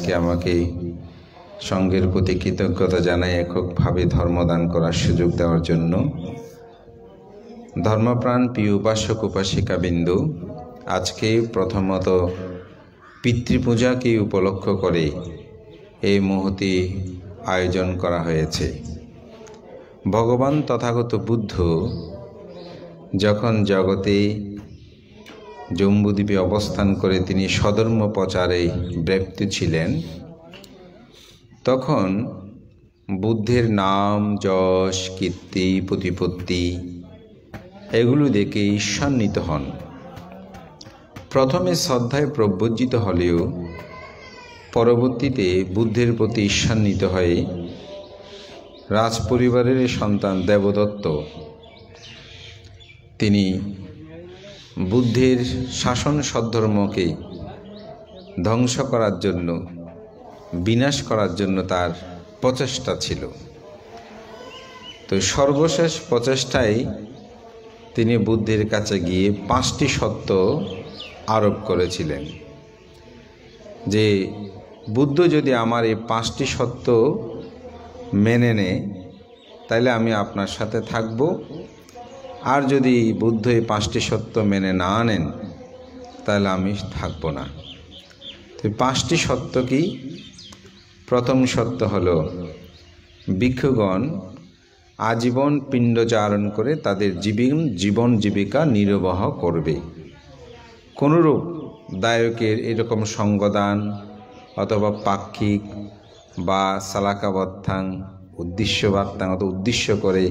আজকে আমাকে সঙ্গের প্রতি কৃতজ্ঞতা জানাই এককভাবে ধর্মদান করার সুযোগ দেওয়ার জন্য। ধর্মপ্রাণ প্রিয় উপাসক উপাসিকাবিন্দু, আজকে প্রথমত পিতৃপূজাকে উপলক্ষ করে এই মহতী আয়োজন করা হয়েছে। ভগবান তথাগত বুদ্ধ যখন জগতে জম্বুদ্বীপে অবস্থান করে তিনি স্বধর্ম প্রচারে ব্যাপ্ত ছিলেন, তখন বুদ্ধের নাম, যশ, কীর্তি, প্রতিপত্তি এগুলো দেখে ঈর্ষান্বিত হন। প্রথমে শ্রদ্ধায় প্রব্রজিত হলেও পরবর্তীতে বুদ্ধের প্রতি ঈর্ষান্বিত হয়ে রাজপরিবারের সন্তান দেবদত্ত তিনি বুদ্ধের শাসন সদ্ধর্মকে ধ্বংস করার জন্য, বিনাশ করার জন্য তার প্রচেষ্টা ছিল। তো সর্বশেষ প্রচেষ্টায় তিনি বুদ্ধের কাছে গিয়ে 5টি সত্য আরোপ করেছিলেন যে বুদ্ধ যদি আমার এই 5টি সত্য মেনে নেয় তাহলে আমি আপনার সাথে থাকব, আর যদি বুদ্ধ এই 5টি সত্য মেনে না নেন তাহলে আমি থাকব না। তো 5টি সত্য কি? প্রথম সত্য হলো ভিক্ষুগণ আজীবন পিণ্ডচারণ করে তাদের জীবন জীবিকা নির্বাহ করবে। কোনরূপ দায়কের এরকম সঙ্গদান অথবা পাক্ষিক বা সালাকাবত্থাং উদ্দেশ্যবাত্তাং অথবা উদ্দেশ্য করে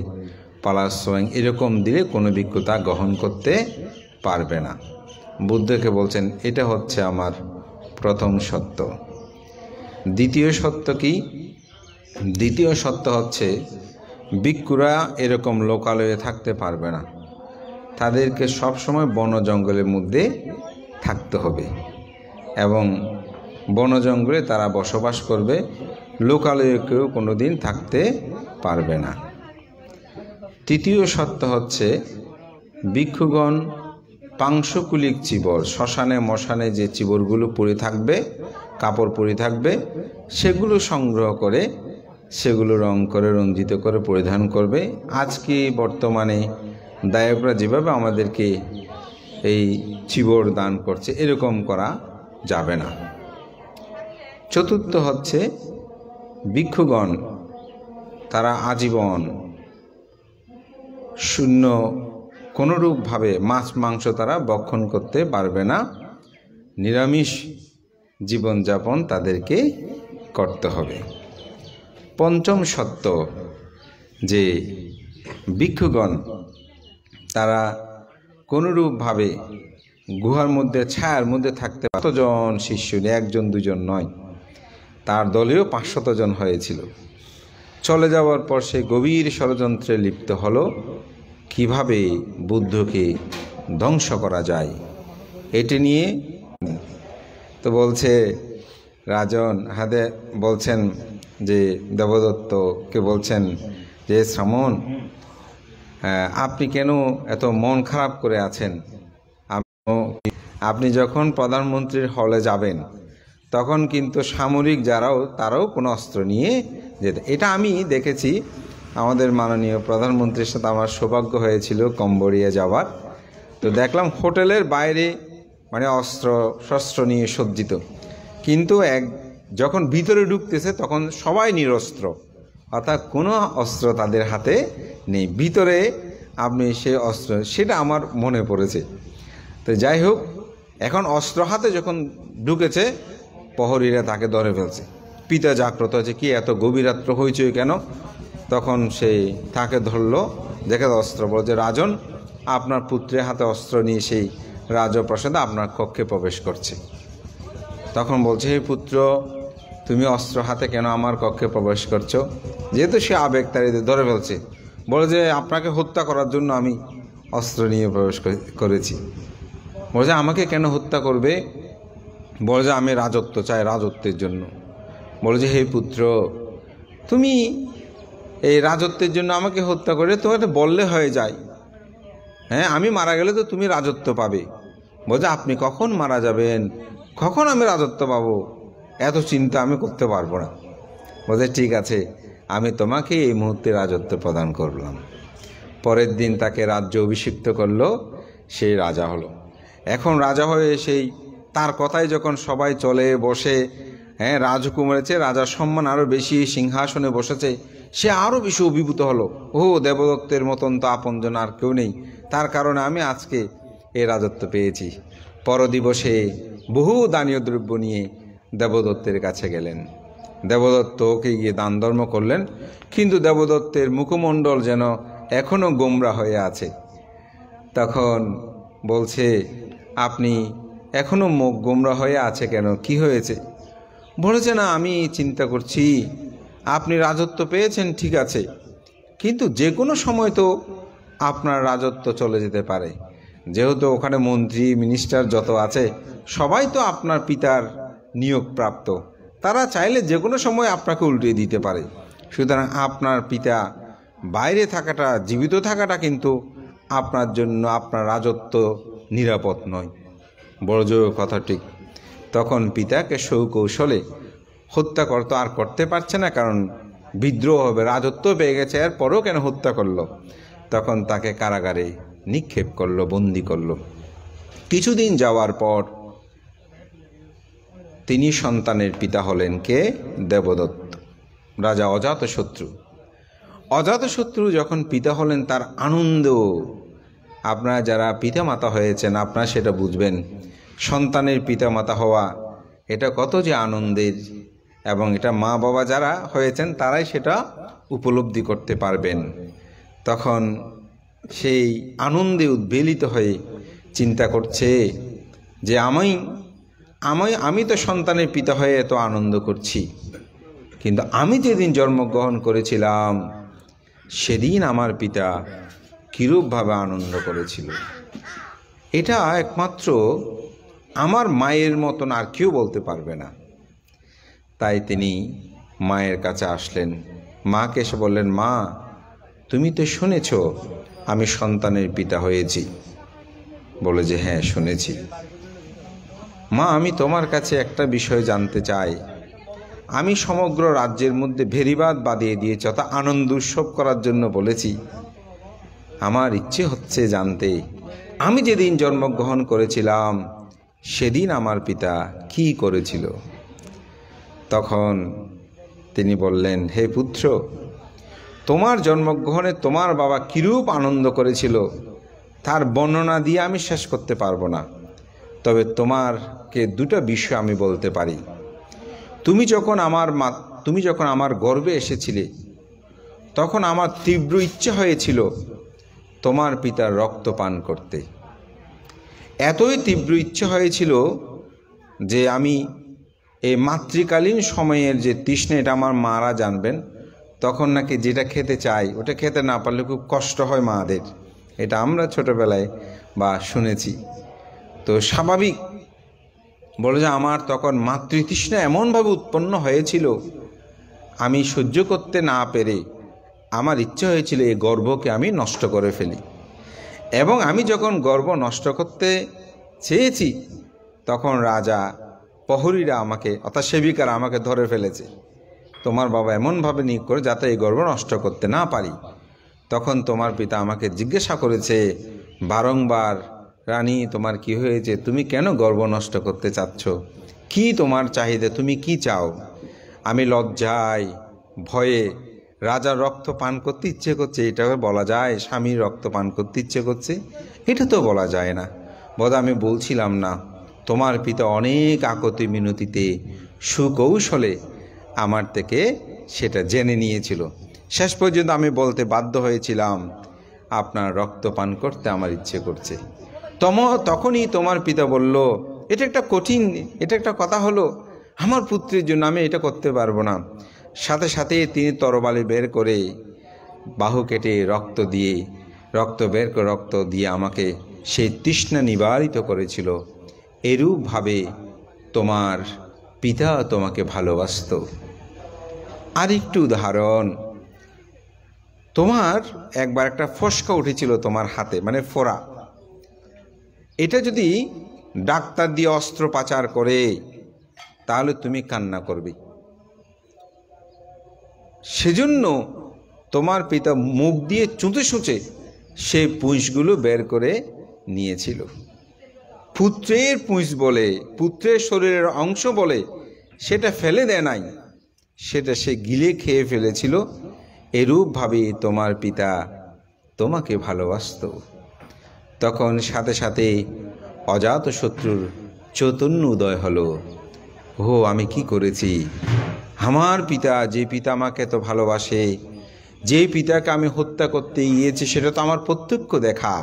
পালাস্বয়ং এরকম দিলে কোনো ভিক্ষু তা গ্রহণ করতে পারবে না। বুদ্ধকে বলছেন এটা হচ্ছে আমার প্রথম সত্য। দ্বিতীয় সত্য কি? দ্বিতীয় সত্য হচ্ছে ভিক্ষুরা এরকম লোকালয়ে থাকতে পারবে না, তাদেরকে সবসময় বন জঙ্গলের মধ্যে থাকতে হবে এবং বন জঙ্গলে তারা বসবাস করবে, লোকালয়ে কেউ কোনো দিন থাকতে পারবে না। তৃতীয় সত্য হচ্ছে ভিক্ষুগণ পাংশুকুলিক চিবর, শ্মশানে মশানে যে চিবরগুলো পরে থাকবে, কাপড় পরে থাকবে, সেগুলো সংগ্রহ করে সেগুলো রং করে রঞ্জিত করে পরিধান করবে। আজকে বর্তমানে দায়করা যেভাবে আমাদেরকে এই চিবর দান করছে এরকম করা যাবে না। চতুর্থ হচ্ছে ভিক্ষুগণ তারা আজীবন শূন্য কোনোরূপভাবে মাছ মাংস তারা ভক্ষণ করতে পারবে না, নিরামিষ জীবনযাপন তাদেরকে করতে হবে। পঞ্চম সত্য যে ভিক্ষুগণ তারা কোনোরূপভাবে গুহার মধ্যে ছায়ার মধ্যে থাকতে, 500 জন শিষ্য, 1 জন 2 জন নয়, তার দলেও 500 জন হয়েছিল। চলে যাওয়ার পর সে গভীর ষড়যন্ত্রে লিপ্ত হলো কিভাবে বুদ্ধকে ধ্বংস করা যায় এটি নিয়ে। তো বলছে রাজন হাদে বলছেন যে দেবদত্তকে বলছেন যে শ্রমণ, আপনি কেন এত মন খারাপ করে আছেন? আপনি যখন প্রধানমন্ত্রীর হলে যাবেন তখন কিন্তু সামরিক তারাও কোনো অস্ত্র নিয়ে যেতে। এটা আমি দেখেছি, আমাদের মাননীয় প্রধানমন্ত্রীর সাথে আমার সৌভাগ্য হয়েছিল কম্বোডিয়া যাওয়ার। তো দেখলাম হোটেলের বাইরে মানে অস্ত্র শস্ত্র নিয়ে সজ্জিত, কিন্তু যখন ভিতরে ঢুকতেছে তখন সবাই নিরস্ত্র, অর্থাৎ কোনো অস্ত্র তাদের হাতে নেই। ভিতরে আপনি সে অস্ত্র, সেটা আমার মনে পড়েছে। তো যাই হোক, এখন অস্ত্র হাতে যখন ঢুকেছে প্রহরীরা তাকে ধরে ফেলছে। পিতা জাগ্রত হয়েছে, কি এত গভীর রাত্র হয়েছে কেন? তখন সেই তাকে ধরলো, দেখে অস্ত্র, বলছে রাজন আপনার পুত্রের হাতে অস্ত্র নিয়ে সেই রাজপ্রাসাদে আপনার কক্ষে প্রবেশ করছে। তখন বলছে, হে পুত্র, তুমি অস্ত্র হাতে কেন আমার কক্ষে প্রবেশ করছো? যেহেতু সে আবেগতাড়িতে ধরে ফেলছে, বলে যে আপনাকে হত্যা করার জন্য আমি অস্ত্র নিয়ে প্রবেশ করেছি। বলে যে আমাকে কেন হত্যা করবে? বলে যে আমি রাজত্ব চাই, রাজত্বের জন্য। বলে যে হে পুত্র, তুমি এই রাজত্বের জন্য আমাকে হত্যা করে তোমাকে বললে হয়ে যায়, হ্যাঁ আমি মারা গেলে তো তুমি রাজত্ব পাবে। বলে যে আপনি কখন মারা যাবেন, কখন আমি রাজত্ব পাবো? এত চিন্তা আমি করতে পারবো না। বলছে ঠিক আছে, আমি তোমাকে এই মুহূর্তে রাজত্ব প্রদান করলাম। পরের দিন তাকে রাজ্য অভিষিক্ত করলো, সেই রাজা হলো। এখন রাজা হয়ে সেই তার কথাই যখন সবাই চলে বসে, হ্যাঁ, রাজকুমারের চেয়ে রাজার সম্মান আরও বেশি, সিংহাসনে বসেছে, সে আরও বেশি অভিভূত হলো। ও দেবদত্তের মতন তো আপনজন আর কেউ নেই, তার কারণে আমি আজকে এই রাজত্ব পেয়েছি। পরদিবসে বহু দানীয় দ্রব্য নিয়ে দেবদত্তের কাছে গেলেন। দেবদত্ত ওকে গিয়ে দান ধর্ম করলেন, কিন্তু দেবদত্তের মুখমণ্ডল যেন এখনও গোমরা হয়ে আছে। তখন বলছে, আপনি এখনও মুখ গোমরা হয়ে আছে কেন, কি হয়েছে? বলেছে, না, আমি চিন্তা করছি, আপনি রাজত্ব পেয়েছেন ঠিক আছে, কিন্তু যে কোনো সময় তো আপনার রাজত্ব চলে যেতে পারে। যেহেতু ওখানে মন্ত্রী মিনিস্টার যত আছে সবাই তো আপনার পিতার নিয়োগপ্রাপ্ত, তারা চাইলে যে কোনো সময় আপনাকে উল্টিয়ে দিতে পারে। সুতরাং আপনার পিতা বাইরে থাকাটা, জীবিত থাকাটা কিন্তু আপনার জন্য, আপনার রাজত্ব নিরাপদ নয়। বড় জোর কথা ঠিক। তখন পিতাকে সুকৌশলে হত্যা করতে আর করতে পারছে না, কারণ বিদ্রোহ হবে, রাজত্ব পেয়ে গেছে, এরপরেও কেন হত্যা করলো? তখন তাকে কারাগারে নিক্ষেপ করলো, বন্দি করলো। কিছুদিন যাওয়ার পর তিনি সন্তানের পিতা হলেন কে? দেবদত্ত, রাজা অজাতশত্রু। অজাতশত্রু যখন পিতা হলেন, তার আনন্দ, আপনারা যারা পিতামাতা হয়েছেন আপনারা সেটা বুঝবেন। সন্তানের পিতামাতা হওয়া এটা কত যে আনন্দের, এবং এটা মা বাবা যারা হয়েছেন তারাই সেটা উপলব্ধি করতে পারবেন। তখন সেই আনন্দে উদ্বেলিত হয়ে চিন্তা করছে যে আমি তো সন্তানের পিতা হয়ে এত আনন্দ করছি, কিন্তু আমি যেদিন জন্মগ্রহণ করেছিলাম সেদিন আমার পিতা কিরূপভাবে আনন্দ করেছিল, এটা একমাত্র আমার মায়ের মতন আর কেউ বলতে পারবে না। তাই তিনি মায়ের কাছে আসলেন, মাকে এসে বললেন, মা, তুমি তো শুনেছ আমি সন্তানের পিতা হয়েছি। বলে যে হ্যাঁ, শুনেছি। মা, আমি তোমার কাছে একটা বিষয় জানতে চাই। আমি সমগ্র রাজ্যের মধ্যে ভেরিবাদ বাঁধিয়ে দিয়েছি, অর্থাৎ আনন্দ উৎসব করার জন্য বলেছি। আমার ইচ্ছে হচ্ছে জানতে, আমি যেদিন জন্মগ্রহণ করেছিলাম সেদিন আমার পিতা কি করেছিল? তখন তিনি বললেন, হে পুত্র, তোমার জন্মগ্রহণে তোমার বাবা কিরূপ আনন্দ করেছিল তার বর্ণনা দিয়ে আমি শেষ করতে পারবো না। তবে তোমারকে দুটো বিষয় আমি বলতে পারি। তুমি যখন আমার গর্ভে এসেছিলে তখন আমার তীব্র ইচ্ছে হয়েছিল তোমার পিতার রক্ত পান করতে। এতই তীব্র ইচ্ছে হয়েছিল যে আমি এই মাতৃকালীন সময়ের যে তৃষ্ণা, এটা আমার মারা জানবেন, তখন নাকি যেটা খেতে চাই ওটা খেতে না পারলে খুব কষ্ট হয় মাদের। এটা আমরা ছোটোবেলায় শুনেছি। তো স্বাভাবিক বলে যে আমার তখন মাতৃতৃষ্ণা এমনভাবে উৎপন্ন হয়েছিল, আমি সহ্য করতে না পেরে আমার ইচ্ছে হয়েছিল এই গর্ভকে আমি নষ্ট করে ফেলি। এবং আমি যখন গর্ভ নষ্ট করতে চেয়েছি তখন রাজা, প্রহরীরা আমাকে, অর্থাৎ সেবিকারা আমাকে ধরে ফেলেছে। তোমার বাবা এমনভাবে নিয়োগ করে যাতে এই গর্ভ নষ্ট করতে না পারি। তখন তোমার পিতা আমাকে জিজ্ঞাসা করেছে বারংবার, রানী, তোমার কি হয়েছে? তুমি কেন গর্ভ নষ্ট করতে চাচ্ছ? কি তোমার চাহিদা? তুমি কি চাও? আমি লজ্জায় ভয়ে রাজার রক্ত পান করতে ইচ্ছে করছে, এটা বলা যায়? স্বামীর রক্ত পান করতে ইচ্ছে করছে, এটা তো বলা যায় না। বোধ আমি বলছিলাম না, তোমার পিতা অনেক আকুতি মিনতিতে সুকৌশলে আমার থেকে সেটা জেনে নিয়েছিল। শেষ পর্যন্ত আমি বলতে বাধ্য হয়েছিলাম আপনার রক্ত পান করতে আমার ইচ্ছে করছে। তখনই তোমার পিতা বলল, এটা একটা কথা হলো, আমার পুত্রের জন্য আমি এটা করতে পারবো না। সাথে সাথে তিনি তরবারি বের করে বাহু কেটে রক্ত দিয়ে আমাকে সেই তৃষ্ণা নিবারিত করেছিল। এরূপভাবে তোমার পিতা তোমাকে ভালোবাসত। আর একটু উদাহরণ, তোমার একবার একটা ফোসকা উঠেছিল তোমার হাতে, মানে ফোড়া। এটা যদি ডাক্তার দিয়ে অস্ত্রোপচার করে তাহলে তুমি কান্না করবে। সেজন্য তোমার পিতা মুখ দিয়ে চুঁচে চুঁচে সেই পুঁজগুলো বের করে নিয়েছিল। পুত্রের পুঁজ বলে, পুত্রের শরীরের অংশ বলে সেটা ফেলে দেয় নাই, সেটা সে গিলে খেয়ে ফেলেছিল। এরূপভাবে তোমার পিতা তোমাকে ভালোবাসত। তখন সাথে সাথে অজাতশত্রুর চৈতন্য উদয় হলো, ও আমি কি করেছি, আমার পিতা, যে পিতা আমাকে এত ভালোবাসে, যে পিতাকে আমি হত্যা করতে গিয়েছি সেটা তো আমার প্রত্যক্ষ দেখা।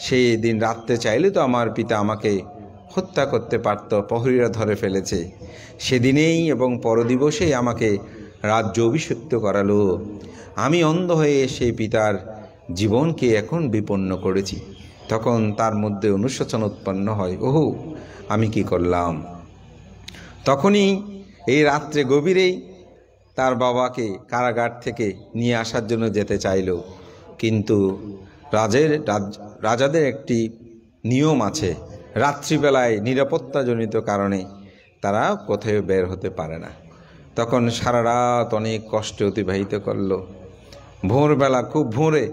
সেই দিন রাত্রে চাইলে তো আমার পিতা আমাকে হত্যা করতে পারত, প্রহরীরা ধরে ফেলেছে। সেদিনেই এবং পরদিবসেই আমাকে রাজ্য অভিষিক্ত করালো। আমি অন্ধ হয়ে সেই পিতার জীবনকে এখন বিপন্ন করেছি। তখন তার মধ্যে অনুশোচন উৎপন্ন হয়, ওহো আমি কি করলাম। তখনই এই রাত্রে গভীরেই তার বাবাকে কারাগার থেকে নিয়ে আসার জন্য যেতে চাইল, কিন্তু রাজাদের একটি নিয়ম আছে, রাত্রিবেলায় নিরাপত্তাজনিত কারণে তারা কোথাও বের হতে পারে না। তখন সারা রাত অনেক কষ্টে অতিবাহিত করল। ভোরবেলা খুব ভোরে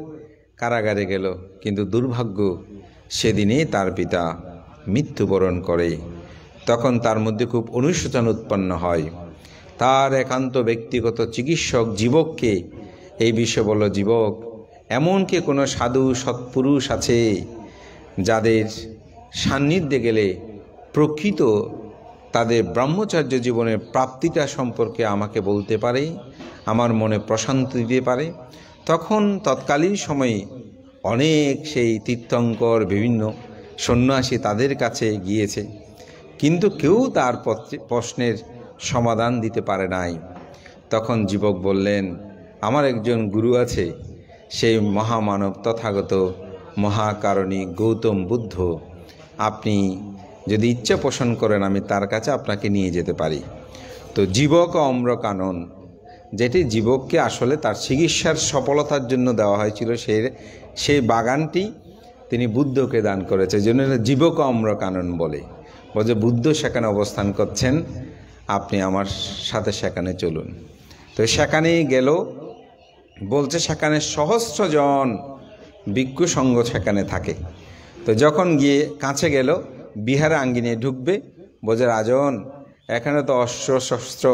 কারাগারে গেল, কিন্তু দুর্ভাগ্য সেদিনে তার পিতা মৃত্যুবরণ করে। তখন তার মধ্যে খুব অনুশোচনা উৎপন্ন হয়। তার একান্ত ব্যক্তিগত চিকিৎসক জীবককে এই বিষয়ে বলল, জীবক, এমন কি কোনো সাধু সৎপুরুষ আছে যাদের সান্নিধ্যে গেলে প্রকৃত তাদের ব্রহ্মচর্য জীবনের প্রাপ্তিটা সম্পর্কে আমাকে বলতে পারে, আমার মনে প্রশান্তি দিতে পারে? তখন তৎকালীন সময়ে অনেক সেই তীর্থঙ্কর বিভিন্ন সন্ন্যাসী তাদের কাছে গিয়েছে, কিন্তু কেউ তার প্রশ্নের সমাধান দিতে পারে নাই। তখন জীবক বললেন, আমার একজন গুরু আছে, সেই মহামানব তথাগত মহাকারণী গৌতম বুদ্ধ, আপনি যদি ইচ্ছা পোষণ করেন আমি তার কাছে আপনাকে নিয়ে যেতে পারি। তো জীবক অম্রকানন, যেটি জীবককে আসলে তার চিকিৎসার সফলতার জন্য দেওয়া হয়েছিল, সেই বাগানটি তিনি বুদ্ধকে দান করেছে, জন্য জীবক অম্রকানন বলে। বলছে বুদ্ধ সেখানে অবস্থান করছেন, আপনি আমার সাথে সেখানে চলুন। তো সেখানেই গেল। বলছে সেখানে সহস্র জন ভিক্ষু সংঘ সেখানে থাকে। তো যখন গিয়ে কাছে গেল, বিহারে আঙ্গিনে ঢুকবে, বলছে রাজন, এখানে তো অস্ত্র শস্ত্র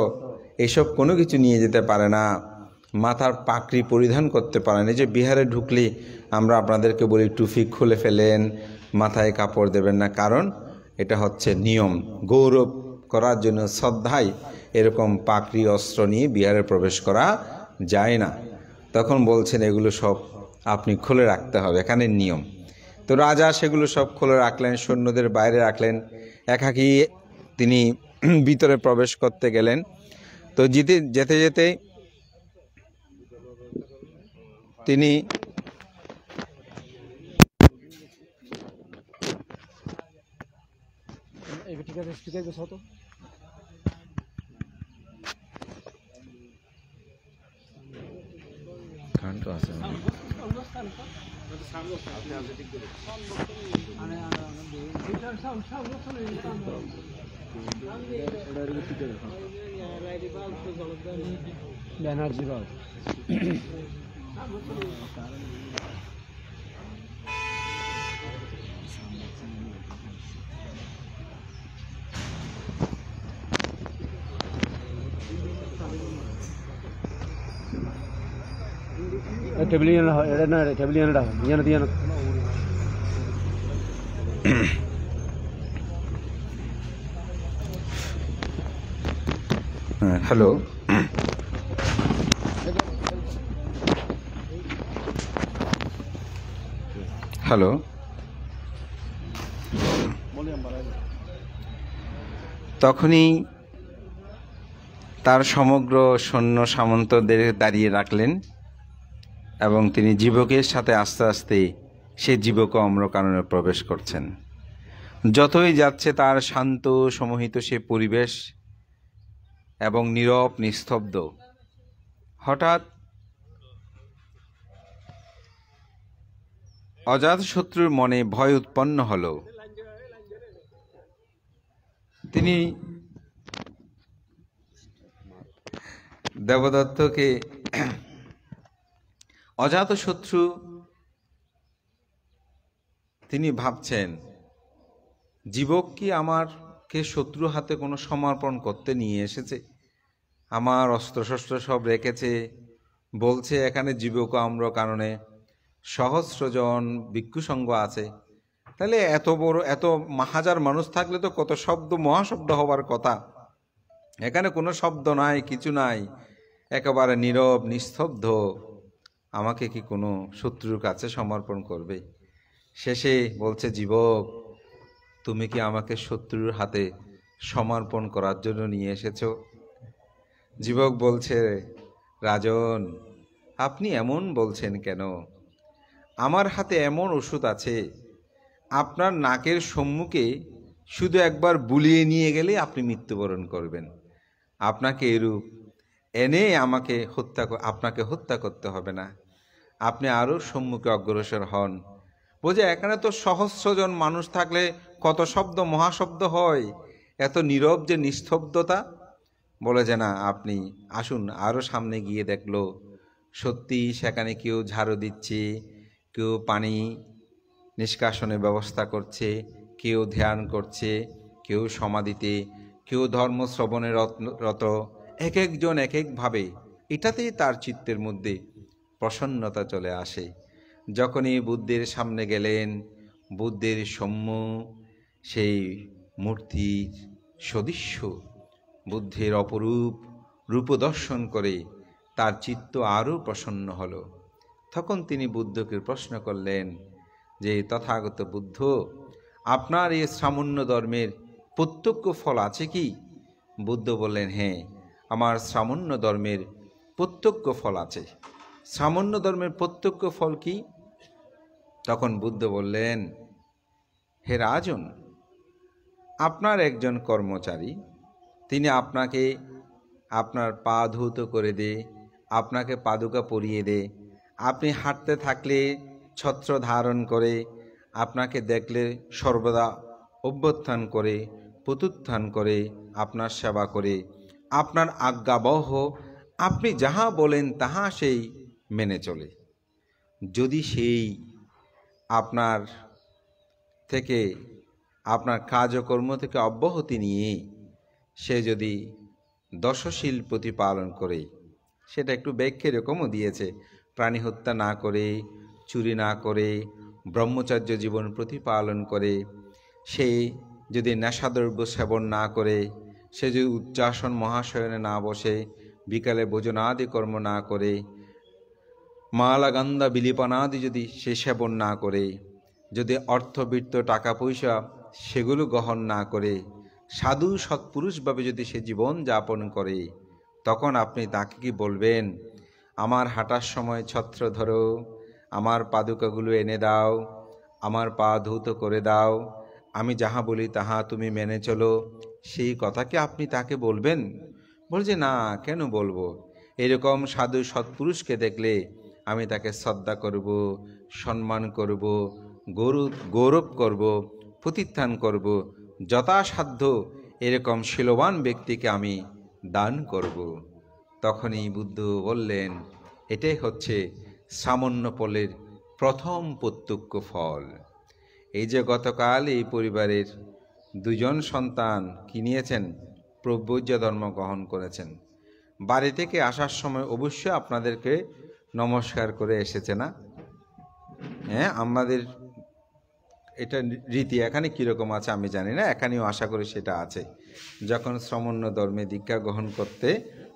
এইসব কোনো কিছু নিয়ে যেতে পারে না, মাথার পাকড়ি পরিধান করতে পারে না। যে বিহারে ঢুকলে আমরা আপনাদেরকে বলি টুপি খুলে ফেলেন, মাথায় কাপড় দেবেন না, কারণ এটা হচ্ছে নিয়ম, গৌরব করার জন্য শ্রদ্ধায় এরকম পাকড়ি অস্ত্র নিয়ে বিহারে প্রবেশ করা যায় না। তখন বলছেন এগুলো সব আপনি খুলে রাখতে হবে, এখানে নিয়ম। তো রাজা সেগুলো সব খুলে রাখলেন, সৈন্যদের বাইরে রাখলেন, একাকী তিনি ভিতরে প্রবেশ করতে গেলেন। তো যেতে যেতে তিনি ব্যানার্জি বাগ টেবিল না টেবিল ইয়ান হ্যালো, হ্যালো, তখনই তার সমগ্র সৈন্য সামন্তদের দাঁড়িয়ে রাখলেন এবং তিনি জীবকের সাথে আস্তে আস্তে সে জীবক অম্রকাননে প্রবেশ করছেন। যতই যাচ্ছে তার শান্ত সমোহিত সে পরিবেশ এবং নীরব নিস্তব্ধ। হঠাৎ অজাতশত্রুর মনে ভয় উৎপন্ন হল। তিনি দেবদত্তকে অজাতশত্রু তিনি ভাবছেন, জীবক কি আমারকে শত্রু হাতে কোনো সমর্পণ করতে নিয়ে এসেছে? আমার অস্ত্রশস্ত্র সব রেখেছে, বলছে এখানে জীবক আম্র কারণে সহস্রজন ভিক্ষুসঙ্গ আছে। তাহলে এত বড় এত হাজার মানুষ থাকলে তো কত শব্দ মহাশব্দ হবার কথা, এখানে কোনো শব্দ নাই, কিছু নাই, একেবারে নীরব নিস্তব্ধ। আমাকে কি কোনো শত্রুর কাছে সমর্পণ করবে? শেষে বলছে, জীবক তুমি কি আমাকে শত্রুর হাতে সমর্পণ করার জন্য নিয়ে এসেছো? জীবক বলছে, রাজন আপনি এমন বলছেন কেন? আমার হাতে এমন ওষুধ আছে, আপনার নাকের সম্মুখে শুধু একবার বুলিয়ে নিয়ে গেলে আপনি মৃত্যুবরণ করবেন। আপনাকে এরূপ এনে আপনাকে হত্যা করতে হবে না, আপনি আরও সম্মুখে অগ্রসর হন। বোঝে এখানে তো সহস্রজন মানুষ থাকলে কত শব্দ মহাশব্দ হয়, এত নীরব যে নিস্তব্ধতা। বলে যে না, আপনি আসুন। আরও সামনে গিয়ে দেখলো সত্যি সেখানে কেউ ঝাড়ু দিচ্ছে, কেউ পানি নিষ্কাশনের ব্যবস্থা করছে, কেউ ধ্যান করছে, কেউ সমাধিতে, কেউ ধর্ম শ্রবণে রত, এক একজন এক একভাবে। এটাতেই তার চিত্তের মধ্যে প্রসন্নতা চলে আসে। যখনই বুদ্ধের সামনে গেলেন, বুদ্ধের সম্য সেই মূর্তির সদৃশ্য বুদ্ধের অপরূপ রূপ দর্শন করে তার চিত্ত আরও প্রসন্ন হলো। তখন তিনি বুদ্ধকে প্রশ্ন করলেন যে, তথাগত বুদ্ধ, আপনার এই শ্রামণ্য ধর্মের প্রত্যক্ষ ফল আছে কি? বুদ্ধ বললেন, হ্যাঁ, আমার শ্রামণ্য ধর্মের প্রত্যক্ষ ফল আছে। শ্রামণ্য ধর্মের প্রত্যক্ষ ফল কি? তখন বুদ্ধ বললেন, হে রাজন, আপনার একজন কর্মচারী, তিনি আপনাকে আপনার পা ধৌত করে দে, আপনাকে পাদুকা পরিয়ে দে, আপনি হাঁটতে থাকলে ছত্র ধারণ করে, আপনাকে দেখলে সর্বদা অভ্যুত্থান করে প্রত্যুত্থান করে, আপনার সেবা করে, আপনার আজ্ঞাবহ, আপনি যাহা বলেন তাহা সেই মেনে চলে। যদি সেই আপনার থেকে আপনার কাজকর্ম থেকে অব্যাহতি নিয়ে সে যদি দশশীল প্রতিপালন করে, সেটা একটু ব্যাখ্যা এরকমও দিয়েছে, প্রাণী হত্যা না করে, চুরি না করে, ব্রহ্মচর্য জীবন প্রতিপালন করে, সে যদি নেশাদ্রব্য সেবন না করে, সে যদি উচ্চাসন মহাশয়নে না বসে, বিকালে ভোজনাদি কর্ম না করে, মালাগান্ধা বিলিপনাদি যদি সে সেবন না করে, যদি অর্থবৃত্ত টাকা পয়সা সেগুলো গ্রহণ না করে, সাধু সৎপুরুষভাবে যদি সে জীবন যাপন করে, তখন আপনি তাকে কি বলবেন, আমার হাঁটার সময় ছত্র ধরো, আমার পাদুকাগুলো এনে দাও, আমার পা ধৌত করে দাও, আমি যাহা বলি তাহা তুমি মেনে চলো, সেই কথা কি আপনি তাকে বলবেন? বলছে না, কেন বলবো? এরকম সাধু সৎপুরুষকে দেখলে আমি তাকে শ্রদ্ধা করব, সম্মান করব, গৌরব করব, প্রতিষ্ঠান করব, যথাসাধ্য এরকম শীলবান ব্যক্তিকে আমি দান করব। তখনই বুদ্ধ বললেন, এটাই হচ্ছে সামান্য ফলের প্রথম প্রত্যক্ষ ফল। এই যে গতকাল এই পরিবারের দুজন সন্তান কি নিয়েছেন, প্রব্রজ্য ধর্ম গ্রহণ করেছেন, বাড়ি থেকে আসার সময় অবশ্যই আপনাদেরকে নমস্কার করে এসেছে না? হ্যাঁ, আমাদের এটা রীতি। এখানে কীরকম আছে আমি জানি না, এখানেও আশা করি সেটা আছে। যখন শ্রমণ্য ধর্মে দীক্ষা গ্রহণ করতে,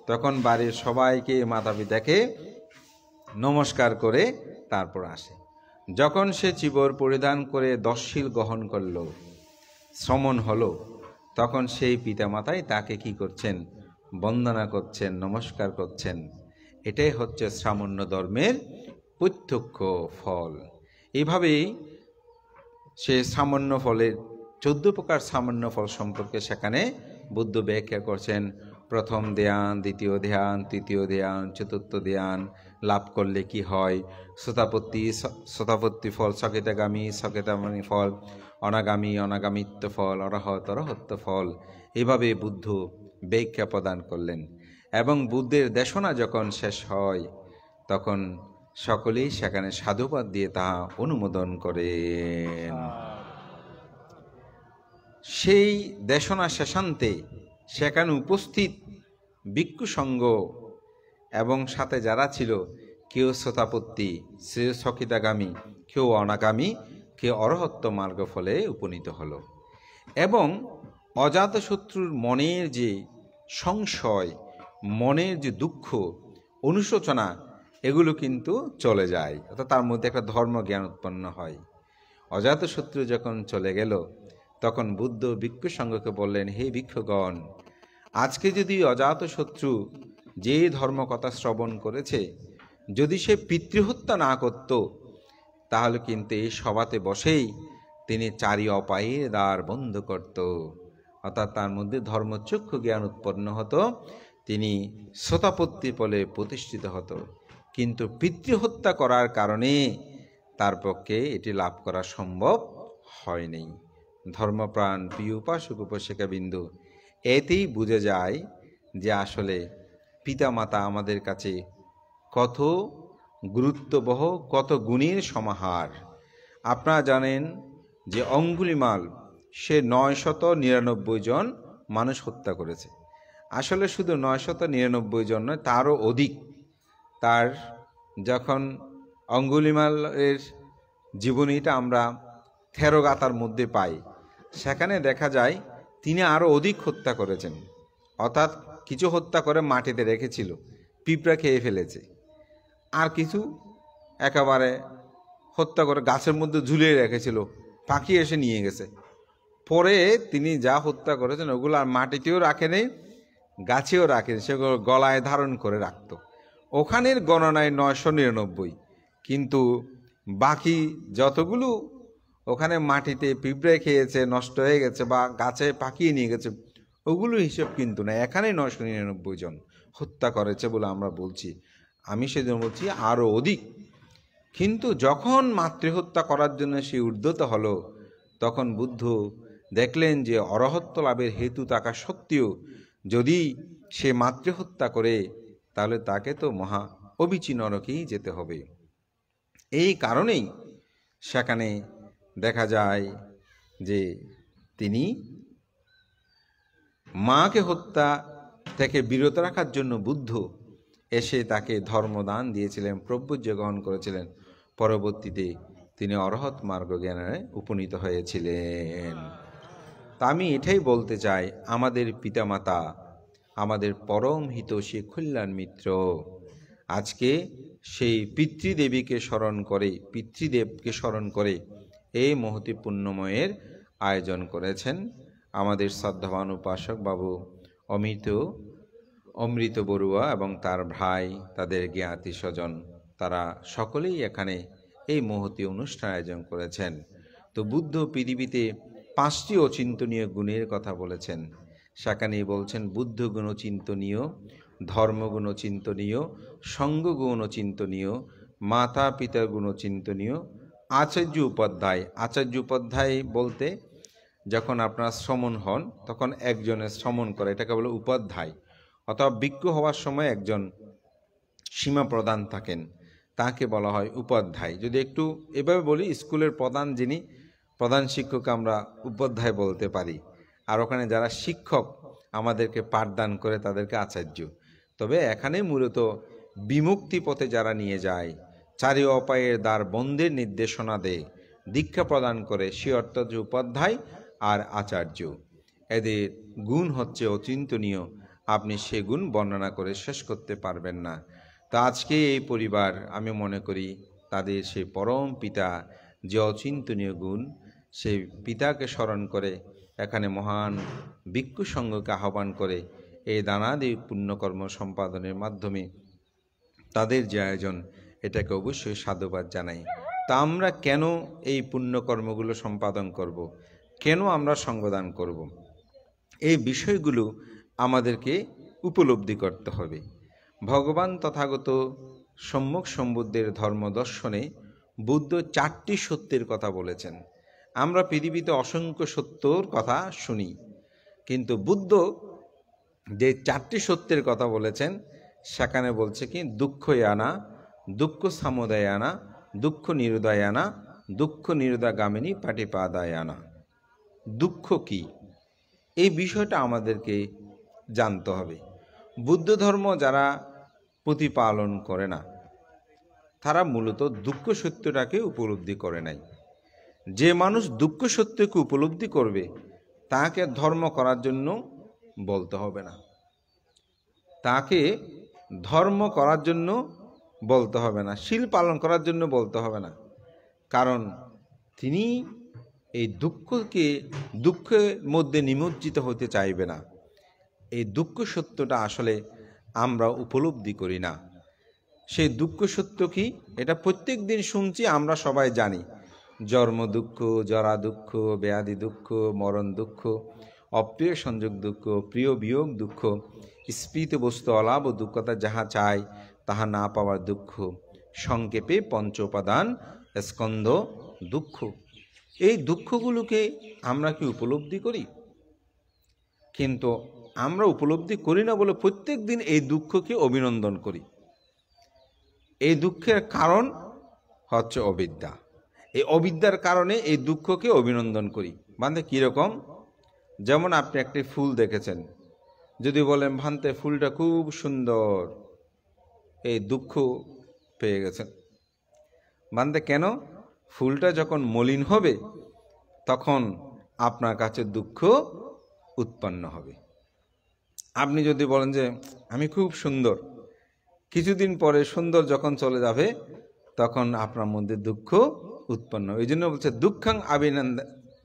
তখন বাড়ির সবাইকে মাতা পিতাকে নমস্কার করে তারপর আসে। যখন সে চিবর পরিধান করে দশশীল গ্রহণ করল, শ্রমণ হলো, তখন সেই পিতামাতাই তাকে কি করছেন, বন্দনা করছেন, নমস্কার করছেন। এটাই হচ্ছে শ্রামণ্য ধর্মের প্রত্যক্ষ ফল। এইভাবেই সে সামান্য ফলের 14 প্রকার সামান্য ফল সম্পর্কে সেখানে বুদ্ধ ব্যাখ্যা করছেন। প্রথম ধ্যান, দ্বিতীয় ধ্যান, তৃতীয় ধ্যান, চতুর্থ ধ্যান লাভ করলে কি হয়, শতাপত্তি ফল, সকেতাগামী ফল, অনাগামিত্ব ফল, অরহত্ব ফল, এভাবে বুদ্ধ ব্যাখ্যা প্রদান করলেন। এবং বুদ্ধের দেশনা যখন শেষ হয় তখন সকলেই সেখানে সাধুবাদ দিয়ে তাহা অনুমোদন করেন। সেই দেশনা শেষান্তে সেখানে উপস্থিত ভিক্ষু সংঘ এবং সাথে যারা ছিল, কেউ শ্রোতাপত্তি, কেউ সকিতাগামী, কেউ অনাগামী, কেউ অরহত্ত মার্গ ফলে উপনীত হলো। এবং অজাতশত্রুর মনের যে সংশয়, মনের যে দুঃখ, অনুশোচনা, এগুলো কিন্তু চলে যায়, অর্থাৎ তার মধ্যে একটা ধর্মজ্ঞান উৎপন্ন হয়। অজাতশত্রু যখন চলে গেল তখন বুদ্ধ ভিক্ষু সংঘকে বললেন, হে ভিক্ষুগণ, আজকে যদি অজাতশত্রু যে ধর্মকথা শ্রবণ করেছে, যদি সে পিতৃহত্যা না করত, তাহলে কিন্তু এই সভাতে বসেই তিনি চারি অপায়ের দ্বার বন্ধ করত। অর্থাৎ তার মধ্যে ধর্মচক্ষু জ্ঞান উৎপন্ন হতো, তিনি শ্রোতাপত্তি বলে প্রতিষ্ঠিত হতো। কিন্তু পিতৃহত্যা করার কারণে তার পক্ষে এটি লাভ করা সম্ভব হয়নি। ধর্মপ্রাণ প্রিয় উপাসক উপাসিকা বিন্দু, এতেই বুঝে যায় যে আসলে পিতামাতা আমাদের কাছে কত গুরুত্ববহ, কত গুণের সমাহার। আপনারা জানেন যে অঙ্গুলিমাল সে 999 জন মানুষ হত্যা করেছে। আসলে শুধু 999 জন নয়, তারও অধিক। তার যখন অঙ্গুলিমালের জীবনীটা আমরা থেরোগাতার মধ্যে পাই, সেখানে দেখা যায় তিনি আরও অধিক হত্যা করেছেন। অর্থাৎ কিছু হত্যা করে মাটিতে রেখেছিল, পিঁপড়া খেয়ে ফেলেছে, আর কিছু একেবারে হত্যা করে গাছের মধ্যে ঝুলিয়ে রেখেছিল, পাখি এসে নিয়ে গেছে। পরে তিনি যা হত্যা করেছেন ওগুলো আর মাটিতেও রাখেনি, গাছেও রাখেনি, সেগুলো গলায় ধারণ করে রাখত। ওখানের গণনায় 999, কিন্তু বাকি যতগুলো ওখানে মাটিতে পিঁপড়ে খেয়েছে, নষ্ট হয়ে গেছে বা গাছে পাকিয়ে নিয়ে গেছে, ওগুলো হিসেব কিন্তু না। এখানে 999 জন হত্যা করেছে বলে আমরা বলছি। আমি সেজন্য বলছি আরও অধিক। কিন্তু যখন মাতৃহত্যা করার জন্য সে উদ্যত হলো, তখন বুদ্ধ দেখলেন যে অরহত্ব লাভের হেতু থাকা সত্ত্বেও যদি সে মাতৃহত্যা করে, তাহলে তাকে তো মহা অবিচি নরকেই যেতে হবে। এই কারণেই সেখানে দেখা যায় যে তিনি মাকে হত্যা থেকে বিরত রাখার জন্য বুদ্ধ এসে তাকে ধর্মদান দিয়েছিলেন, প্রব্রজ্য গ্রহণ করেছিলেন। পরবর্তীতে তিনি অরহত মার্গ জ্ঞানে উপনীত হয়েছিলেন। তা আমি এটাই বলতে চাই, আমাদের পিতামাতা আমাদের পরম হিতৈষী কল্যাণ মিত্র। আজকে সেই পিতৃদেবীকে স্মরণ করে, পিতৃদেবকে স্মরণ করে এই মহতি পুণ্যময়ের আয়োজন করেছেন আমাদের শ্রদ্ধাবান উপাসক বাবু অমৃত বড়ুয়া এবং তার ভাই, তাদের জ্ঞাতি স্বজন, তারা সকলেই এখানে এই মহতি অনুষ্ঠান আয়োজন করেছেন। তো বুদ্ধ পৃথিবীতে 5টি অচিন্তনীয় গুণের কথা বলেছেন। সেখানে বলছেন বুদ্ধ গুণ চিন্তনীয়, ধর্মগুণ চিন্তনীয়, সঙ্গগুণ চিন্তনীয়, মাতা পিতার গুণ চিন্তনীয়, আচার্য উপাধ্যায়। আচার্য উপাধ্যায় বলতে যখন আপনারা শ্রমণ হন তখন একজনের শ্রমণ করে, এটাকে বলে উপাধ্যায়। অথবা ভিক্ষু হওয়ার সময় একজন সীমা প্রদান থাকেন, তাকে বলা হয় উপাধ্যায়। যদি একটু এভাবে বলি, স্কুলের প্রধান যিনি প্রধান শিক্ষক আমরা উপাধ্যায় বলতে পারি, আর ওখানে যারা শিক্ষক আমাদেরকে পাঠদান করে তাদেরকে আচার্য। তবে এখানে মূলত বিমুক্তি পথে যারা নিয়ে যায়, চারি অপায়ের দ্বার বন্ধের নির্দেশনা দেয়, দীক্ষা প্রদান করে, সে অর্থাৎ উপাধ্যায় আর আচার্য। এদের গুণ হচ্ছে অচিন্তনীয়, আপনি সে গুণ বর্ণনা করে শেষ করতে পারবেন না। তো আজকে এই পরিবার, আমি মনে করি তাদের সেই পরম পিতা যে অচিন্তনীয় গুণ, সেই পিতাকে স্মরণ করে এখানে মহান ভিক্ষু সংঘকে আহ্বান করে এই দানাদি পুণ্যকর্ম সম্পাদনের মাধ্যমে তাদের যে আয়োজন, এটাকে অবশ্যই সাধুবাদ জানাই। তা আমরা কেন এই পুণ্যকর্মগুলো সম্পাদন করব, কেন আমরা সঙ্গদান করব, এই বিষয়গুলো আমাদেরকে উপলব্ধি করতে হবে। ভগবান তথাগত সম্যক সম্বুদ্ধের ধর্মদর্শনে বুদ্ধ 4টি সত্যের কথা বলেছেন। আমরা পৃথিবীতে অসংখ্য সত্যর কথা শুনি, কিন্তু বুদ্ধ যে 4টি সত্যের কথা বলেছেন সেখানে বলছে কি দুঃখ আনা, দুঃখ সমুদয় আনা, দুঃখ নিরুদয় আনা, দুঃখ নিরুদাগামিনী পাটিপাদায় আনা। দুঃখ কি এই বিষয়টা আমাদেরকে জানতে হবে। বুদ্ধ ধর্ম যারা প্রতিপালন করে না তারা মূলত দুঃখ সত্যটাকে উপলব্ধি করে নাই। যে মানুষ দুঃখ সত্যকে উপলব্ধি করবে তাকে ধর্ম করার জন্য বলতে হবে না, তাকে ধর্ম করার জন্য বলতে হবে না, শীল পালন করার জন্য বলতে হবে না। কারণ তিনি এই দুঃখের মধ্যে নিমজ্জিত হতে চাইবে না। এই দুঃখ সত্যটা আসলে আমরা উপলব্ধি করি না। সেই দুঃখ সত্য কি এটা প্রত্যেক দিন শুনছি, আমরা সবাই জানি। জন্ম দুঃখ, জরা দুঃখ, ব্যাধি দুঃখ, মরণ দুঃখ, অপ্রিয় সংযোগ দুঃখ, প্রিয় বিয়োগ দুঃখ, স্ফীত বস্তু অলাভ দুঃখতা যাহা চায় তাহা না পাওয়ার দুঃখ, সংক্ষেপে পঞ্চ উপাদান স্কন্ধ দুঃখ। এই দুঃখগুলোকে আমরা কি উপলব্ধি করি? কিন্তু আমরা উপলব্ধি করি না বলে প্রত্যেক দিন এই দুঃখকে অভিনন্দন করি। এই দুঃখের কারণ হচ্ছে অবিদ্যা। এই অবিদ্যার কারণে এই দুঃখকে অভিনন্দন করি। মানে কীরকম? যেমন আপনি একটি ফুল দেখেছেন, যদি বলেন ভান্তে ফুলটা খুব সুন্দর, এই দুঃখ পেয়ে গেছেন। ভান্তে কেন? ফুলটা যখন মলিন হবে তখন আপনার কাছে দুঃখ উৎপন্ন হবে। আপনি যদি বলেন যে আমি খুব সুন্দর, কিছুদিন পরে সুন্দর যখন চলে যাবে তখন আপনার মধ্যে দুঃখ উৎপন্ন। এই জন্য বলছে দুঃখাং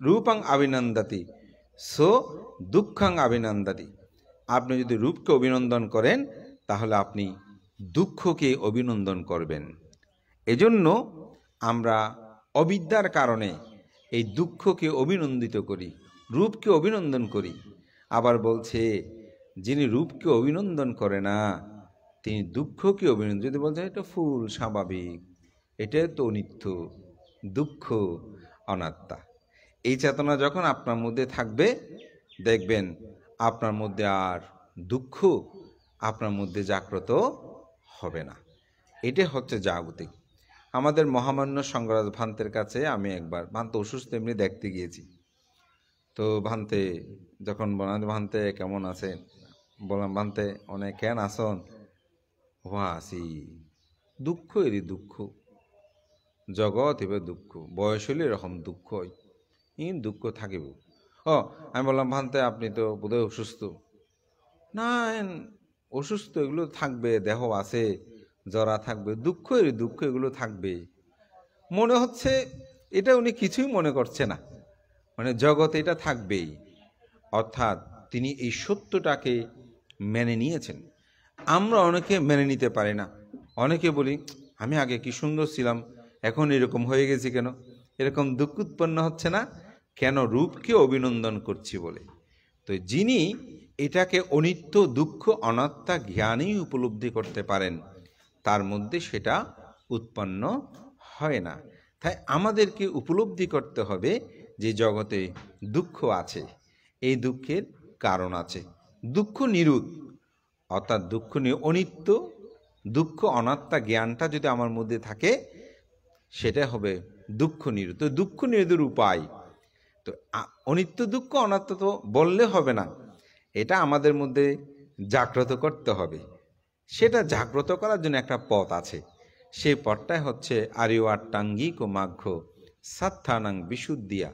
রূপাং অভিনন্দাতি সো দুঃখাং অভিনন্দাতি। আপনি যদি রূপকে অভিনন্দন করেন তাহলে আপনি দুঃখকে অভিনন্দন করবেন। এজন্য আমরা অবিদ্যার কারণে এই দুঃখকে অভিনন্দিত করি, রূপকে অভিনন্দন করি। আবার বলছে যিনি রূপকে অভিনন্দন করে না তিনি দুঃখকে অভিনন্দন। যদি বলছেন এটা ফুল স্বাভাবিক, এটা তো নিত্য, দুঃখ অনাত্মা, এই চেতনা যখন আপনার মধ্যে থাকবে দেখবেন আপনার মধ্যে আর দুঃখ আপনার মধ্যে জাগ্রত হবে না। এটা হচ্ছে জাগতিক। আমাদের মহামান্য সঙ্গরাজ ভান্তের কাছে আমি একবার, ভান্তে অসুস্থ, এমনি দেখতে গিয়েছি। তো ভান্তে যখন বললাম ভান্তে কেমন আছেন, বললাম ভান্তে অনেক কেন আসন, আসি দুঃখ, এরই দুঃখ, জগৎ এবার দুঃখ, বয়স হলে এরকম দুঃখ হয়, দুঃখ থাকিব। আমি বললাম ভান্তে আপনি তো বোধহয় অসুস্থ। না অসুস্থ এগুলো থাকবে, দেহ আছে, জরা থাকবে, দুঃখ এর দুঃখ এগুলো থাকবে। মনে হচ্ছে এটা উনি কিছুই মনে করছে না, মানে জগতে এটা থাকবেই। অর্থাৎ তিনি এই সত্যটাকে মেনে নিয়েছেন। আমরা অনেকে মেনে নিতে পারি না। অনেকে বলি আমি আগে কি সুন্দর ছিলাম, এখন এরকম হয়ে গেছি কেন? এরকম দুঃখ উৎপন্ন হচ্ছে না কেন? রূপকে অভিনন্দন করছি বলে। তো যিনি এটাকে অনিত্য, দুঃখ, অনাত্মা জ্ঞানেই উপলব্ধি করতে পারেন তার মধ্যে সেটা উৎপন্ন হয় না। তাই আমাদেরকে উপলব্ধি করতে হবে যে জগতে দুঃখ আছে, এই দুঃখের কারণ আছে। দুঃখ নিরুদ্ধ, অর্থাৎ দুঃখ অনিত্য, দুঃখ অনাত্মা জ্ঞানটা যদি আমার মধ্যে থাকে সেটা হবে দুঃখ নিরুদ্ধ। তো দুঃখ নিরোধের উপায় তো অনিত্য, দুঃখ, অনাত্মা তো বললে হবে না, এটা আমাদের মধ্যে জাগ্রত করতে হবে। সেটা জাগ্রত করার জন্য একটা পথ আছে, সেই পথটাই হচ্ছে আরিওয়াট্টাঙ্গিক ও মাঘ্য সাত্থানাং বিশুদ্ধিয়া।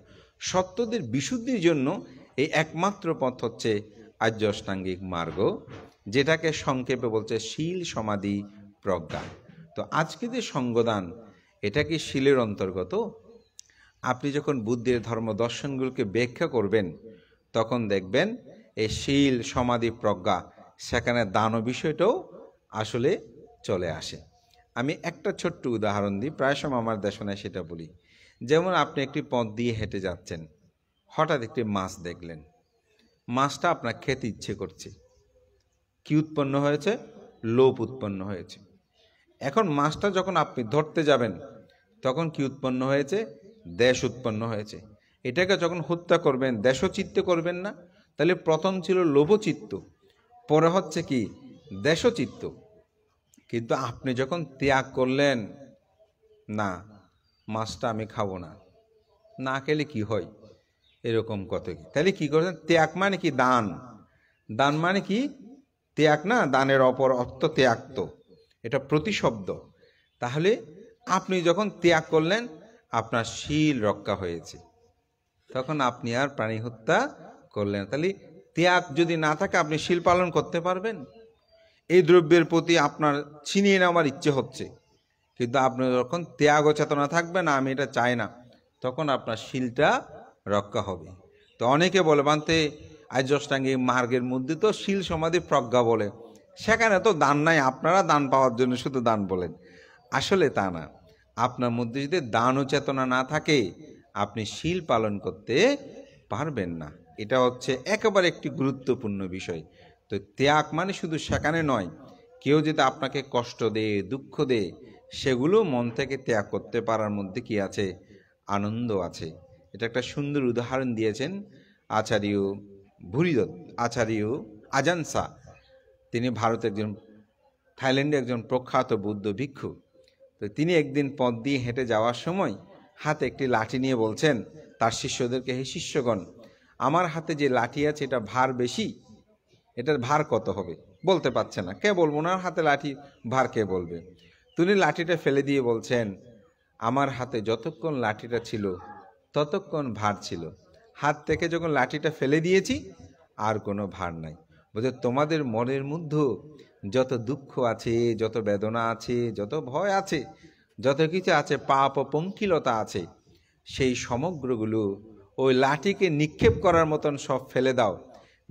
সত্যদের বিশুদ্ধির জন্য এই একমাত্র পথ হচ্ছে আর্য অষ্টাঙ্গিক মার্গ, যেটাকে সংক্ষেপে বলছে শীল সমাধি প্রজ্ঞা। তো আজকে যে সঙ্গদান, এটা কি শীলের অন্তর্গত? আপনি যখন বুদ্ধের ধর্ম দর্শনগুলোকে ব্যাখ্যা করবেন তখন দেখবেন এই শীল সমাধি প্রজ্ঞা, সেখানে দান বিষয়টাও আসলে চলে আসে। আমি একটা ছোট্ট উদাহরণ দিই, প্রায় সময় আমার দেশনায় সেটা বলি। যেমন আপনি একটি পথ দিয়ে হেঁটে যাচ্ছেন, হঠাৎ একটি মাছ দেখলেন, মাছটা আপনার খেতে ইচ্ছে করছে। কি উৎপন্ন হয়েছে? লোভ উৎপন্ন হয়েছে। এখন মাছটা যখন আপনি ধরতে যাবেন তখন কি উৎপন্ন হয়েছে? দেশ উৎপন্ন হয়েছে। এটাকে যখন হত্যা করবেন দেশচিত্তে করবেন না, তাহলে প্রথম ছিল লোভচিত্ত, পরে হচ্ছে কি দেশচিত্ত। কিন্তু আপনি যখন ত্যাগ করলেন, না মাছটা আমি খাবো না, না খেলে কি হয়, এরকম কত কি, তাহলে কি করছেন? ত্যাগ মানে কি দান, দান মানে কি ত্যাগ না, দানের অপর অর্থ ত্যাগ, তো এটা প্রতিশব্দ। তাহলে আপনি যখন ত্যাগ করলেন আপনার শীল রক্ষা হয়েছে, তখন আপনি আর প্রাণী হত্যা করলেন। তাহলে ত্যাগ যদি না থাকে আপনি শীল পালন করতে পারবেন? এই দ্রব্যের প্রতি আপনার ছিনিয়ে নেওয়ার ইচ্ছে হচ্ছে, কিন্তু আপনি যখন ত্যাগ ও চেতনা থাকবে না আমি এটা চাই না, তখন আপনার শীলটা রক্ষা হবে। তো অনেকে বলে বানতে আর্য অষ্টাঙ্গিক মার্গের মধ্যে তো শীল সমাধি প্রজ্ঞা বলে, সেখানে তো দান নাই, আপনারা দান পাওয়ার জন্য শুধু দান বলেন। আসলে তা না, আপনার মধ্যে যদি দান ও চেতনা না থাকে আপনি শীল পালন করতে পারবেন না। এটা হচ্ছে একেবারে একটি গুরুত্বপূর্ণ বিষয়। তো ত্যাগ মানে শুধু সেখানে নয়, কেউ যদি আপনাকে কষ্ট দেয়, দুঃখ দেয়, সেগুলো মন থেকে ত্যাগ করতে পারার মধ্যে কি আছে? আনন্দ আছে। এটা একটা সুন্দর উদাহরণ দিয়েছেন আচার্য ভুরিদত্ত, আচার্য আজানসা। তিনি ভারতের একজন, থাইল্যান্ডে একজন প্রখ্যাত বৌদ্ধ ভিক্ষু। তো তিনি একদিন পথ দিয়ে হেঁটে যাওয়ার সময় হাতে একটি লাঠি নিয়ে বলছেন তার শিষ্যদেরকে, হে শিষ্যগণ, আমার হাতে যে লাঠি আছে এটা ভার বেশি, এটার ভার কত হবে? বলতে পারছে না, কে বলবো? না হাতে লাঠি ভার কে বলবে? তিনি লাঠিটা ফেলে দিয়ে বলছেন, আমার হাতে যতক্ষণ লাঠিটা ছিল ততক্ষণ ভার ছিল, হাত থেকে যখন লাঠিটা ফেলে দিয়েছি আর কোনো ভার নাই। বলছে তোমাদের মনের মধ্যে যত দুঃখ আছে, যত বেদনা আছে, যত ভয় আছে, যত কিছু আছে, পাপ ও পঙ্কিলতা আছে, সেই সমগ্রগুলো ওই লাঠিকে নিক্ষেপ করার মতন সব ফেলে দাও,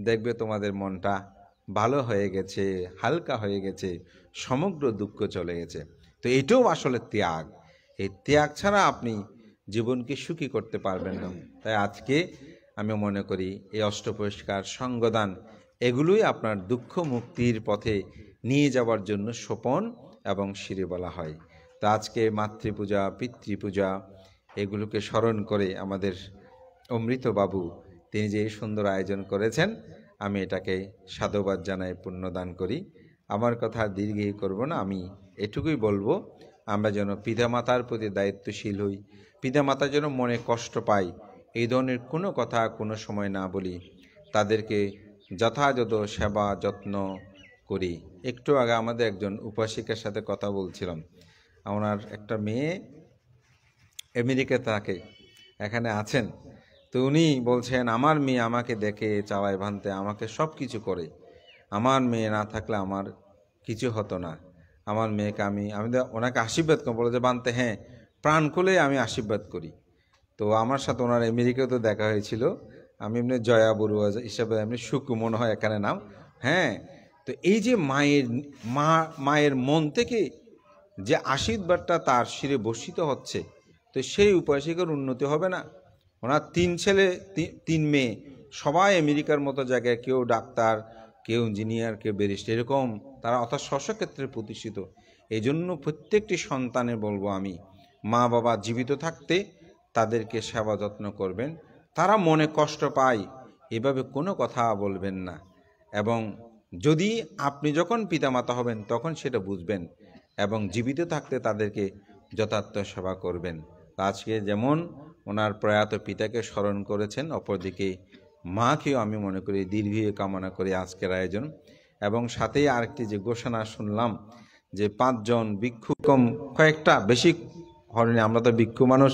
দেখবে তোমাদের মনটা ভালো হয়ে গেছে, হালকা হয়ে গেছে, সমগ্র দুঃখ চলে গেছে। তো এটাও আসলে ত্যাগ। এই ত্যাগ ছাড়া আপনি জীবনকে সুখী করতে পারবেন না। তাই আজকে আমি মনে করি এই অষ্টপরিষ্কার সঙ্গদান এগুলোই আপনার দুঃখ মুক্তির পথে নিয়ে যাওয়ার জন্য সোপন এবং সিঁড়ি বলা হয়। তো আজকে মাতৃপূজা, পিতৃপূজা এগুলোকে স্মরণ করে আমাদের অমৃতবাবু তিনি যে সুন্দর আয়োজন করেছেন, আমি এটাকে সাধুবাদ জানাই, পুণ্যদান করি। আমার কথা দীর্ঘই করব না, আমি এটুকুই বলবো, আমরা যেন পিতামাতার প্রতি দায়িত্বশীল হই, পিতামাতা যেন মনে কষ্ট পায় এই ধরনের কোনো কথা কোনো সময় না বলি, তাদেরকে যথাযথ সেবা যত্ন করি। একটু আগে আমাদের একজন উপাসিকার সাথে কথা বলছিলাম, আমার একটা মেয়ে আমেরিকা থাকে, এখানে আছেন। তো উনি বলছেন আমার মেয়ে আমাকে দেখে চালায় ভানতে, আমাকে সব কিছু করে, আমার মেয়ে না থাকলে আমার কিছু হতো না, আমার মেয়েকে আমি ওনাকে আশীর্বাদ করি, বলে যে বানতে হ্যাঁ প্রাণ খুলে আমি আশীর্বাদ করি। তো আমার সাথে ওনার আমেরিকাতে দেখা হয়েছিল, আমি এমনি জয়া বড়ুয়া হিসাবে এমনি সুকু মনে হয় এখানে নাম। হ্যাঁ, তো এই যে মায়ের মন থেকে যে আশীর্বাদটা তার শিরে বর্ষিত হচ্ছে, তো সেই উপাসিকার উন্নতি হবে না? ওনার 3 ছেলে 3 মেয়ে, সবাই আমেরিকার মতো জায়গায়, কেউ ডাক্তার, কেউ ইঞ্জিনিয়ার, কেউ ব্যারিস্টার, এরকম তারা অর্থাৎ স্বস্বক্ষেত্রে প্রতিষ্ঠিত। এই জন্য প্রত্যেকটি সন্তানের বলবো আমি, মা বাবা জীবিত থাকতে তাদেরকে সেবা যত্ন করবেন, তারা মনে কষ্ট পায় এভাবে কোনো কথা বলবেন না, এবং যদি আপনি যখন পিতামাতা হবেন তখন সেটা বুঝবেন এবং জীবিত থাকতে তাদেরকে যথার্থ সেবা করবেন। আজকে যেমন ওনার প্রয়াত পিতাকে স্মরণ করেছেন, অপরদিকে মাকেও আমি মনে করি দীর্ঘায়ু কামনা করি আজকের আয়োজন। এবং সাথেই আরেকটি যে ঘোষণা শুনলাম যে 5 জন ভিক্ষু, কম কয়েকটা, বেশি হয়নি, আমরা তো ভিক্ষু মানুষ,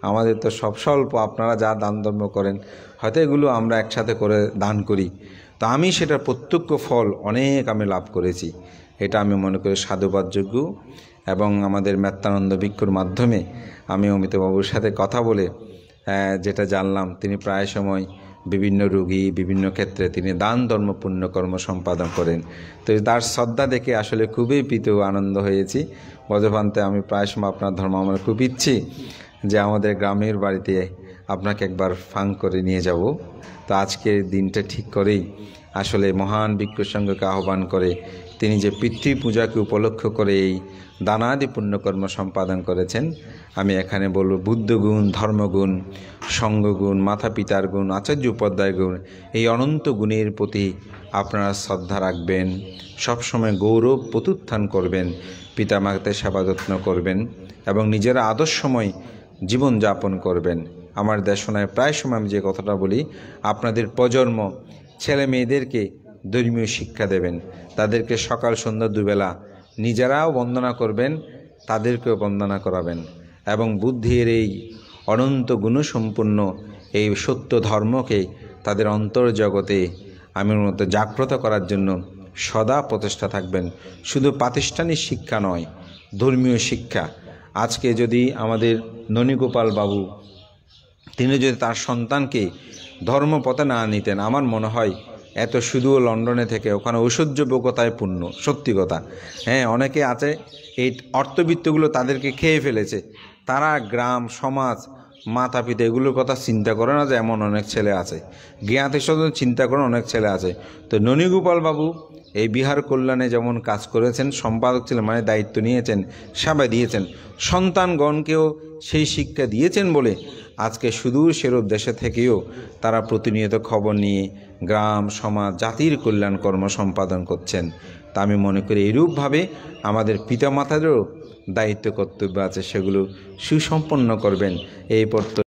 আমাদের তো সব স্বল্প, আপনারা যা দান ধর্ম করেন হয়তো এগুলো আমরা একসাথে করে দান করি, তো আমি সেটার প্রত্যক্ষ ফল অনেক আমি লাভ করেছি, এটা আমি মনে করি সাধুবাদযোগ্য। এবং আমাদের মেত্তানন্দ ভিক্ষুর মাধ্যমে আমি অমিতবাবুর সাথে কথা বলে যেটা জানলাম, তিনি প্রায় সময় বিভিন্ন রোগী, বিভিন্ন ক্ষেত্রে তিনি দান ধর্ম পুণ্যকর্ম সম্পাদন করেন। তো তার শ্রদ্ধা দেখে আসলে খুবই প্রীত আনন্দ হয়েছি। বজভান্তে আমি প্রায় সময় আপনার ধর্ম আমার খুব ইচ্ছে যে আমাদের গ্রামের বাড়িতে আপনাকে একবার ফাং করে নিয়ে যাব। তো আজকের দিনটা ঠিক করেই আসলে মহান ভিক্ষু সংঘকে আহ্বান করে তিনি যে পিতৃ পূজাকে উপলক্ষ করে এই দানাদি পুণ্যকর্ম সম্পাদন করেছেন, আমি এখানে বলব বুদ্ধগুণ, ধর্মগুণ, সঙ্গগুণ, মাতা পিতার গুণ, আচার্য উপাধ্যায় গুণ, এই অনন্ত গুণের প্রতি আপনারা শ্রদ্ধা রাখবেন, সবসময় গৌরব প্রত্যুত্থান করবেন, পিতামাতার সেবা যত্ন করবেন এবং নিজেরা আদর্শময় জীবনযাপন করবেন। আমার দেশনায় প্রায় সময় আমি যে কথাটা বলি, আপনাদের প্রজন্ম ছেলে মেয়েদেরকে ধর্মীয় শিক্ষা দেবেন, তাদেরকে সকাল সন্ধ্যা দুবেলা নিজেরাও বন্দনা করবেন, তাদেরকেও বন্দনা করাবেন এবং বুদ্ধির এই অনন্ত গুণসম্পন্ন এই সত্য ধর্মকে তাদের অন্তর্জগতে আমার মতো জাগ্রত করার জন্য সদা প্রচেষ্টা থাকবেন। শুধু প্রাতিষ্ঠানিক শিক্ষা নয়, ধর্মীয় শিক্ষা। আজকে যদি আমাদের ননীগোপাল বাবু তিনি যদি তার সন্তানকে ধর্মপথে না নিতেন, আমার মনে হয় এত শুধু লন্ডনে থেকে ওখানে ঐশ্বর্যযোগ্যতায় পূর্ণ, সত্যি কথা। হ্যাঁ, অনেকে আছে এই অর্থবিত্তগুলো তাদেরকে খেয়ে ফেলেছে, তারা গ্রাম সমাজ মাতা পিতা এগুলোর কথা চিন্তা করে না, যে এমন অনেক ছেলে আছে, জ্ঞাতি স্বজন চিন্তা করে অনেক ছেলে আছে। তো ননীগোপাল বাবু এই বিহার কল্যাণে যেমন কাজ করেছেন, সম্পাদক ছিলেন মানে দায়িত্ব নিয়েছেন, সেবা দিয়েছেন, সন্তানগণকেও সেই শিক্ষা দিয়েছেন বলে আজকে সুদূর সেরূপ দেশে থেকেও তারা প্রতিনিয়ত খবর নিয়ে গ্রাম সমাজ জাতির কল্যাণ কর্ম সম্পাদন করছেন। তা আমি মনে করি এইরূপভাবে আমাদের পিতামাতাদেরও দায়িত্ব কর্তব্য আছে, সেগুলো সুসম্পন্ন করবেন। এই